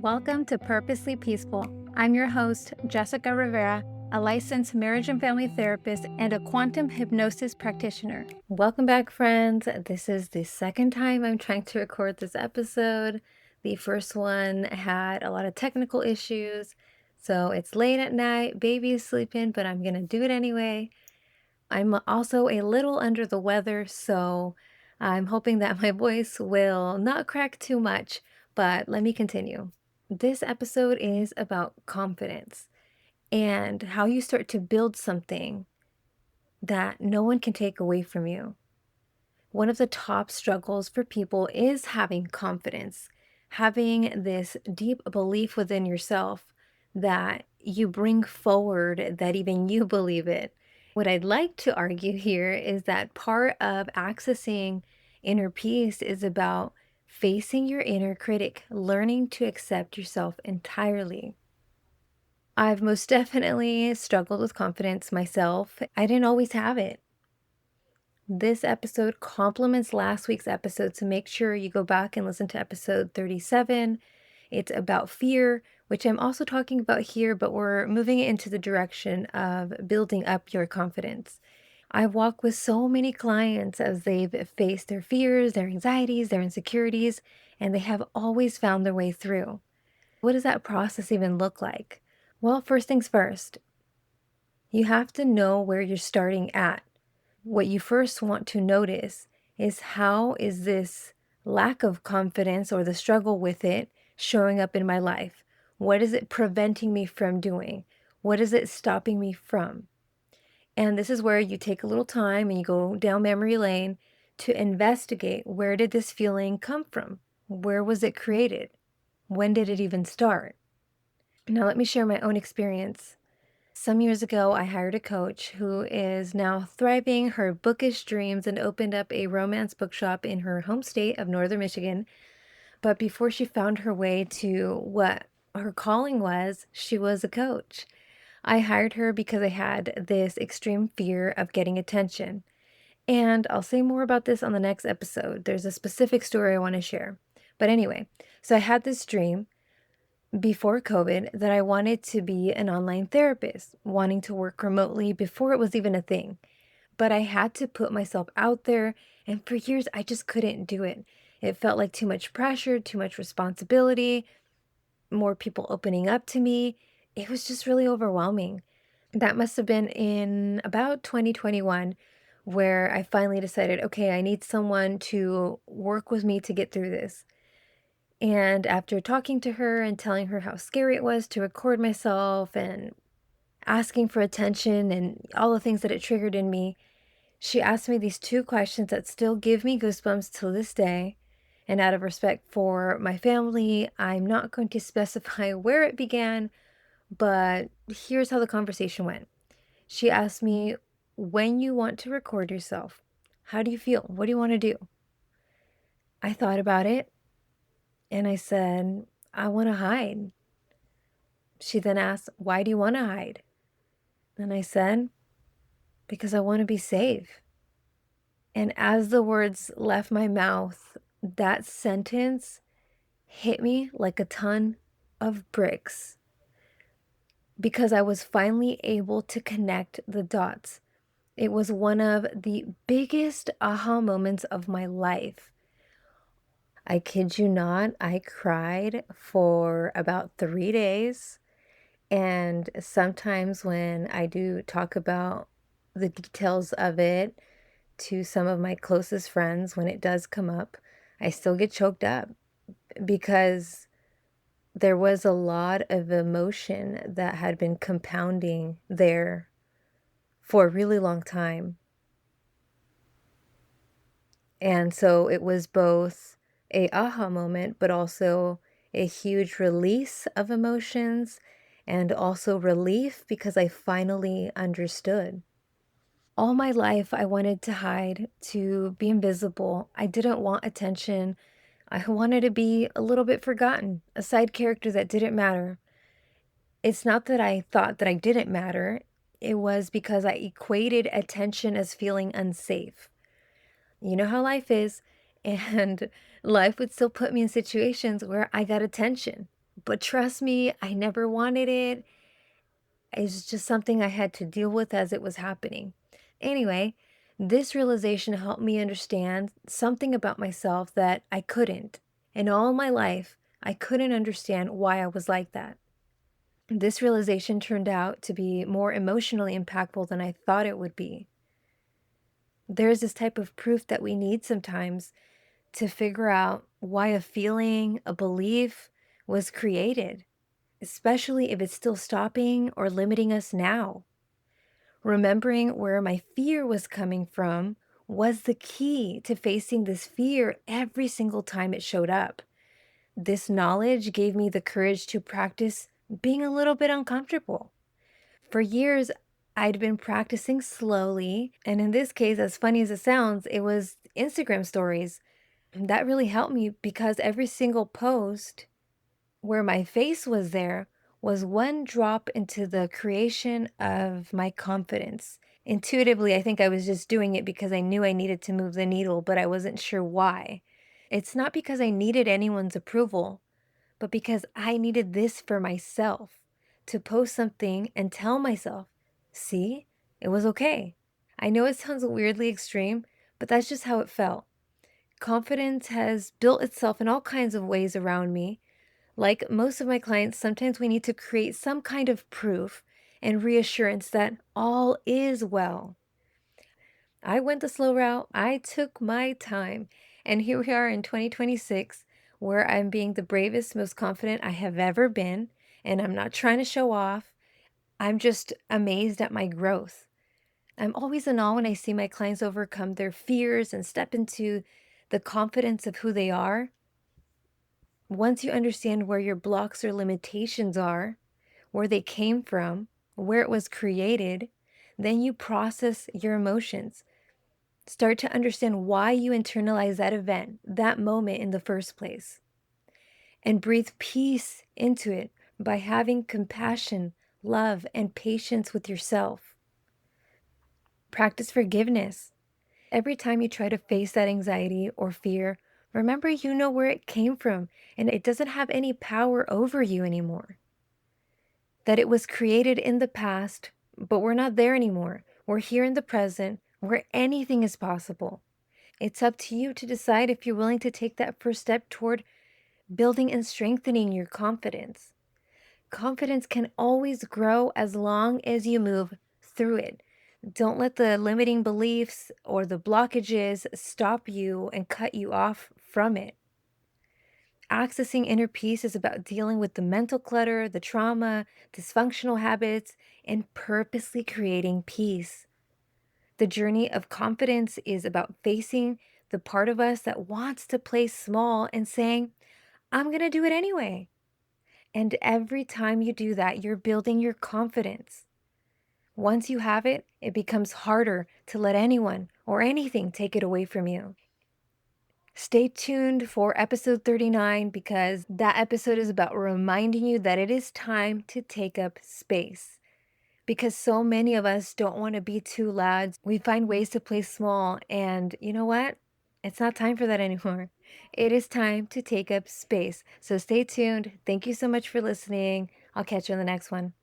Welcome to Purposely Peaceful. I'm your host, Jessica Rivera, a licensed marriage and family therapist and a quantum hypnosis practitioner. Welcome back, friends. This is the second time I'm trying to record this episode. The first one had a lot of technical issues, so it's late at night, baby is sleeping, but I'm going to do it anyway. I'm also a little under the weather, so I'm hoping that my voice will not crack too much, but let me continue. This episode is about confidence and how you start to build something that no one can take away from you. One of the top struggles for people is having confidence, having this deep belief within yourself that you bring forward, that even you believe it. What I'd like to argue here is that part of accessing inner peace is about facing your inner critic, learning to accept yourself entirely. I've most definitely struggled with confidence myself. I didn't always have it. This episode complements last week's episode, so make sure you go back and listen to episode 37. It's about fear, which I'm also talking about here, but we're moving it into the direction of building up your confidence. I walk with so many clients as they've faced their fears, their anxieties, their insecurities, and they have always found their way through. What does that process even look like? Well, first things first, you have to know where you're starting at. What you first want to notice is how is this lack of confidence or the struggle with it showing up in my life? What is it preventing me from doing? What is it stopping me from? And this is where you take a little time and you go down memory lane to investigate, where did this feeling come from? Where was it created? When did it even start? Now, let me share my own experience. Some years ago, I hired a coach who is now thriving her bookish dreams and opened up a romance bookshop in her home state of Northern Michigan. But before she found her way to what her calling was, she was a coach. I hired her because I had this extreme fear of getting attention. And I'll say more about this on the next episode. There's a specific story I want to share. But anyway, so I had this dream before COVID that I wanted to be an online therapist, wanting to work remotely before it was even a thing. But I had to put myself out there, and for years I just couldn't do it. It felt like too much pressure, too much responsibility, more people opening up to me. It was just really overwhelming. That must have been in about 2021 where I finally decided, okay, I need someone to work with me to get through this. And after talking to her and telling her how scary it was to record myself and asking for attention and all the things that it triggered in me, she asked me these two questions that still give me goosebumps till this day. And out of respect for my family, I'm not going to specify where it began, but here's how the conversation went. She asked me, when you want to record yourself, how do you feel? What do you want to do? I thought about it and I said, I want to hide. She then asked, why do you want to hide? And I said, because I want to be safe. And as the words left my mouth, that sentence hit me like a ton of bricks because I was finally able to connect the dots. It was one of the biggest aha moments of my life. I kid you not, I cried for about 3 days. And sometimes when I do talk about the details of it to some of my closest friends, when it does come up, I still get choked up because there was a lot of emotion that had been compounding there for a really long time. And so it was both a aha moment, but also a huge release of emotions and also relief because I finally understood. All my life, I wanted to hide, to be invisible. I didn't want attention. I wanted to be a little bit forgotten, a side character that didn't matter. It's not that I thought that I didn't matter. It was because I equated attention as feeling unsafe. You know how life is, and life would still put me in situations where I got attention, But trust me, I never wanted it. It's just something I had to deal with as it was happening. Anyway, this realization helped me understand something about myself that I couldn't. In all my life, I couldn't understand why I was like that. This realization turned out to be more emotionally impactful than I thought it would be. There's this type of proof that we need sometimes to figure out why a feeling, a belief was created, especially if it's still stopping or limiting us now. Remembering where my fear was coming from was the key to facing this fear every single time it showed up. This knowledge gave me the courage to practice being a little bit uncomfortable. For years, I'd been practicing slowly, and in this case, as funny as it sounds, it was Instagram stories. That really helped me because every single post where my face was there was one drop into the creation of my confidence. Intuitively, I think I was just doing it because I knew I needed to move the needle, but I wasn't sure why. It's not because I needed anyone's approval, but because I needed this for myself to post something and tell myself, see, it was okay. I know it sounds weirdly extreme, but that's just how it felt. Confidence has built itself in all kinds of ways around me. Like most of my clients, sometimes we need to create some kind of proof and reassurance that all is well. I went the slow route, I took my time, and here we are in 2026, where I'm being the bravest, most confident I have ever been, and I'm not trying to show off. I'm just amazed at my growth. I'm always in awe when I see my clients overcome their fears and step into the confidence of who they are. Once you understand where your blocks or limitations are, where they came from, where it was created, then you process your emotions. Start to understand why you internalize that event, that moment in the first place, and breathe peace into it by having compassion, love, and patience with yourself. Practice forgiveness. Every time you try to face that anxiety or fear, remember you know where it came from and it doesn't have any power over you anymore. That it was created in the past, but we're not there anymore. We're here in the present where anything is possible. It's up to you to decide if you're willing to take that first step toward building and strengthening your confidence. Confidence can always grow as long as you move through it. Don't let the limiting beliefs or the blockages stop you and cut you off from it. Accessing inner peace is about dealing with the mental clutter, the trauma, dysfunctional habits, and purposely creating peace. The journey of confidence is about facing the part of us that wants to play small and saying, I'm going to do it anyway. And every time you do that, you're building your confidence. Once you have it, it becomes harder to let anyone or anything take it away from you. Stay tuned for episode 39 because that episode is about reminding you that it is time to take up space. Because so many of us don't want to be too loud. We find ways to play small, and you know what? It's not time for that anymore. It is time to take up space. So stay tuned. Thank you so much for listening. I'll catch you on the next one.